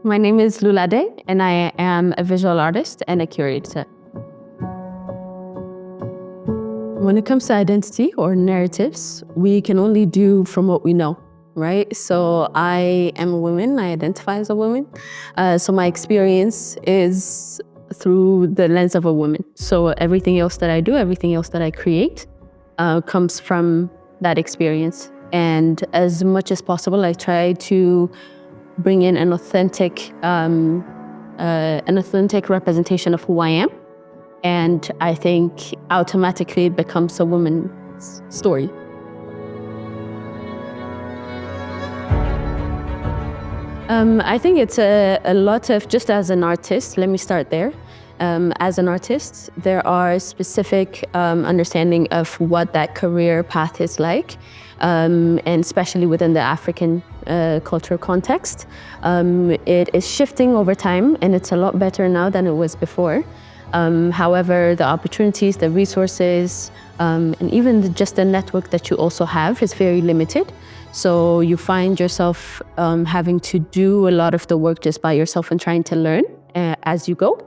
My name is Luladey, and I am a visual artist and a curator. When it comes to identity or narratives, we can only do from what we know, right? So I am a woman, I identify as a woman. So my experience is through the lens of a woman. So everything else that I do, everything else that I create comes from that experience. And as much as possible, I try to bring in an authentic representation of who I am. And I think automatically it becomes a woman's story. I think it's a lot of, just as an artist, let me start there. As an artist, there are specific understanding of what that career path is like, and especially within the African cultural context. It is shifting over time, and it's a lot better now than it was before. However, the opportunities, the resources, and even just the network that you also have is very limited. So you find yourself having to do a lot of the work just by yourself and trying to learn as you go,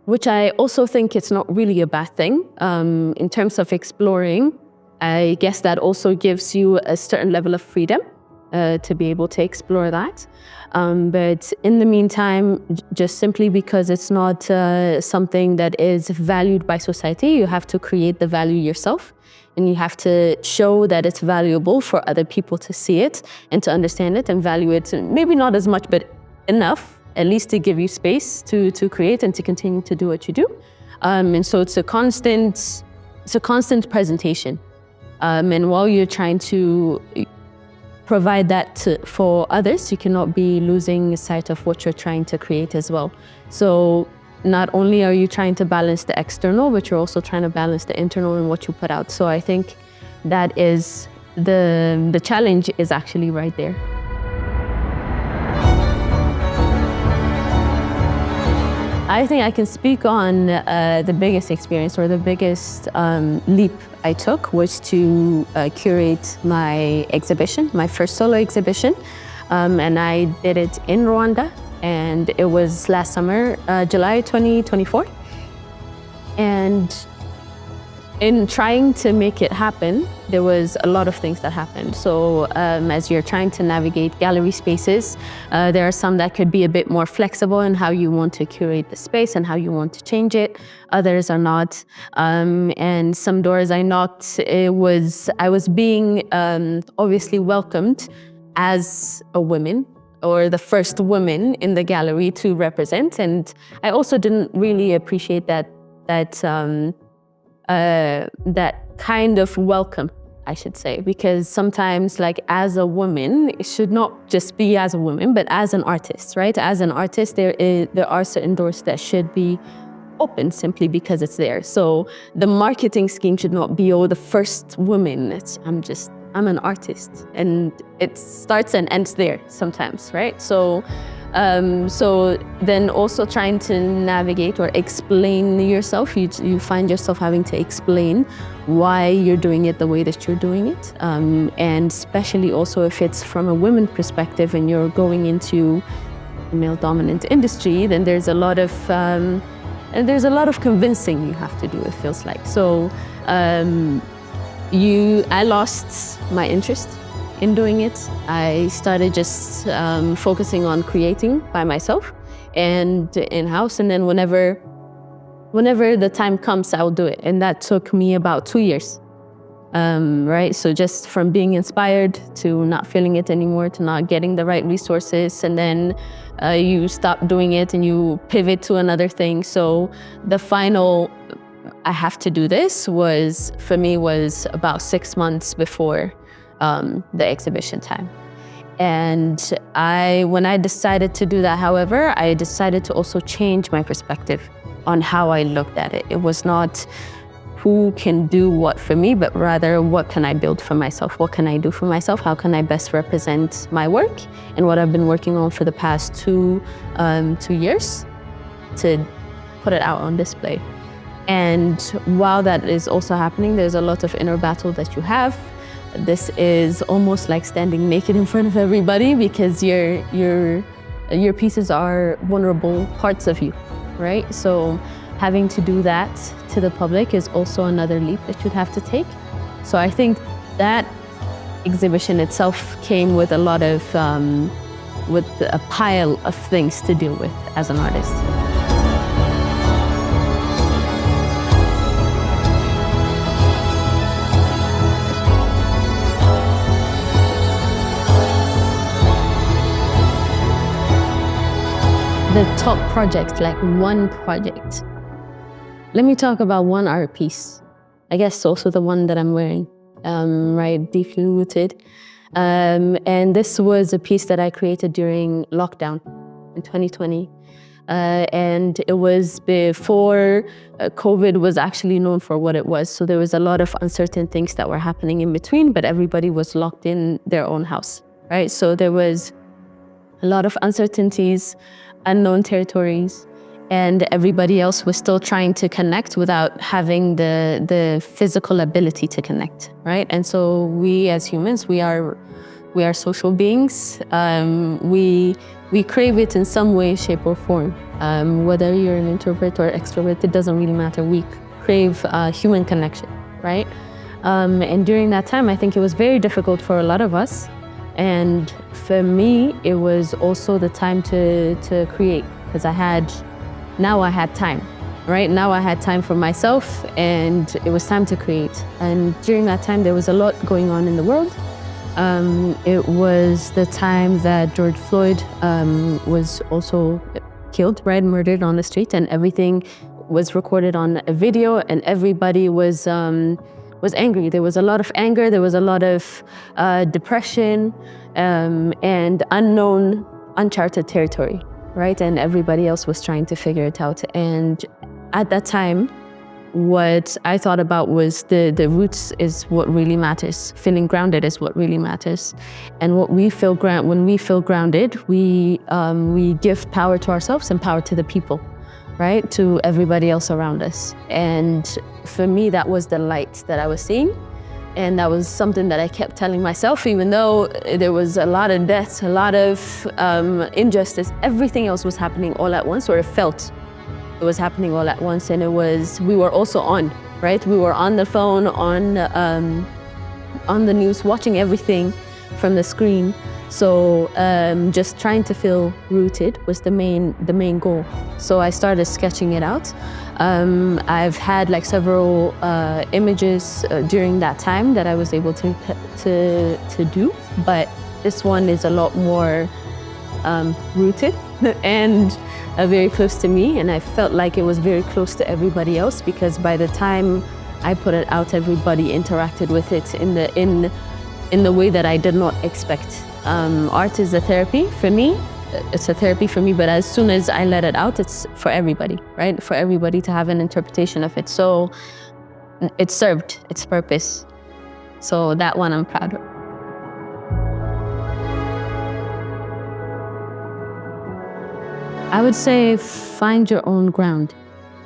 which I also think it's not really a bad thing. In terms of exploring, I guess that also gives you a certain level of freedom to be able to explore that. But in the meantime, just simply because it's not something that is valued by society, you have to create the value yourself. And you have to show that it's valuable for other people to see it and to understand it and value it. Maybe not as much, but enough, at least to give you space to create and to continue to do what you do. And so it's a constant presentation. And while you're trying to provide that for others, you cannot be losing sight of what you're trying to create as well. So not only are you trying to balance the external, but you're also trying to balance the internal in what you put out. So I think that is the challenge is actually right there. I think I can speak on the biggest experience or the biggest leap I took was to curate my exhibition, my first solo exhibition. And I did it in Rwanda, and it was last summer, July 2024. And in trying to make it happen, there was a lot of things that happened. So as you're trying to navigate gallery spaces, there are some that could be a bit more flexible in how you want to curate the space and how you want to change it. Others are not. And some doors I knocked, I was being obviously welcomed as a woman, or the first woman in the gallery to represent. And I also didn't really appreciate that kind of welcome, I should say, because sometimes, like, as a woman, it should not just be as a woman, but as an artist, right? As an artist, there are certain doors that should be open simply because it's there. So the marketing scheme should not be, oh, the first woman. I'm an artist, and it starts and ends there sometimes, right? So then also trying to navigate or explain yourself, you find yourself having to explain why you're doing it the way that you're doing it. And especially also if it's from a women perspective and you're going into a male-dominant industry, then there's a lot of convincing you have to do, it feels like. So I lost my interest in doing it. I started just focusing on creating by myself and in-house, and then whenever the time comes, I'll do it. And that took me about 2 years, right? So just from being inspired to not feeling it anymore, to not getting the right resources, and then you stop doing it and you pivot to another thing. So the final, I have to do this, was about 6 months before the exhibition time. And when I decided to do that, however, I decided to also change my perspective on how I looked at it. It was not who can do what for me, but rather what can I build for myself? What can I do for myself? How can I best represent my work and what I've been working on for the past two years to put it out on display. And while that is also happening, there's a lot of inner battle that you have. This is almost like standing naked in front of everybody because you're your pieces are vulnerable parts of you, right? So having to do that to the public is also another leap that you'd have to take. So I think that exhibition itself came with a lot of, with a pile of things to deal with as an artist. The top project, like one project. Let me talk about one art piece. I guess also the one that I'm wearing, right, deeply rooted. And this was a piece that I created during lockdown in 2020. And it was before COVID was actually known for what it was. So there was a lot of uncertain things that were happening in between, but everybody was locked in their own house, right? So there was a lot of uncertainties, unknown territories, and everybody else was still trying to connect without having the physical ability to connect, right? And so we as humans, we are social beings. We crave it in some way, shape, or form. Whether you're an introvert or extrovert, it doesn't really matter. We crave human connection, right? And during that time, I think it was very difficult for a lot of us. And for me, it was also the time to create, because now I had time, right? Now I had time for myself, and it was time to create. And during that time, there was a lot going on in the world. It was the time that George Floyd was also killed, right? Murdered on the street, and everything was recorded on a video, and everybody was angry. There was a lot of anger, there was a lot of depression, and unknown, uncharted territory, right? And everybody else was trying to figure it out. And at that time, what I thought about was the roots is what really matters. Feeling grounded is what really matters. And when we feel grounded, we give power to ourselves and power to the people, right? To everybody else around us. And for me, that was the light that I was seeing. And that was something that I kept telling myself, even though there was a lot of deaths, a lot of injustice, everything else was happening all at once, or it felt it was happening all at once. And we were also on, right? We were on the phone, on the news, watching everything from the screen. So just trying to feel rooted was the main goal. So I started sketching it out. I've had like several images during that time that I was able to do, but this one is a lot more rooted and very close to me, and I felt like it was very close to everybody else, because by the time I put it out, everybody interacted with it in the way that I did not expect. Art is a therapy for me. It's a therapy for me, but as soon as I let it out, it's for everybody, right? For everybody to have an interpretation of it. So it served its purpose. So that one I'm proud of. I would say find your own ground.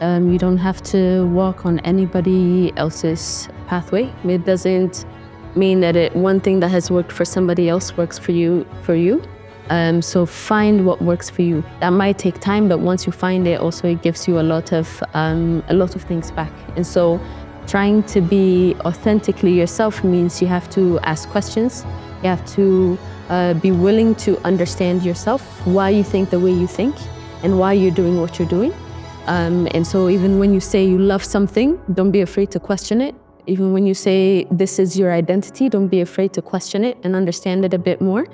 You don't have to walk on anybody else's pathway. It doesn't mean that one thing that has worked for somebody else works for you. So find what works for you. That might take time, but once you find it, also it gives you a lot of things back. And so trying to be authentically yourself means you have to ask questions. You have to be willing to understand yourself, why you think the way you think, and why you're doing what you're doing. And so even when you say you love something, don't be afraid to question it. Even when you say this is your identity, don't be afraid to question it and understand it a bit more.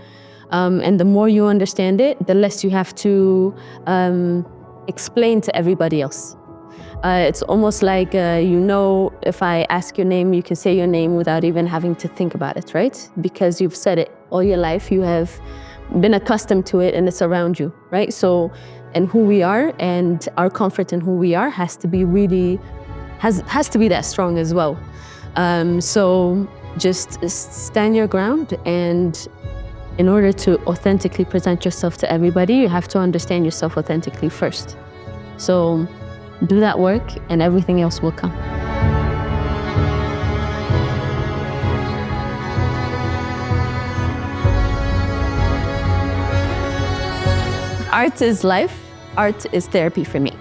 And the more you understand it, the less you have to explain to everybody else. It's almost like, if I ask your name, you can say your name without even having to think about it, right? Because you've said it all your life, you have been accustomed to it, and it's around you, right? So, and who we are and our comfort in who we are has to be that strong as well. So just stand your ground, and in order to authentically present yourself to everybody, you have to understand yourself authentically first. So do that work and everything else will come. art is life. Art is therapy for me.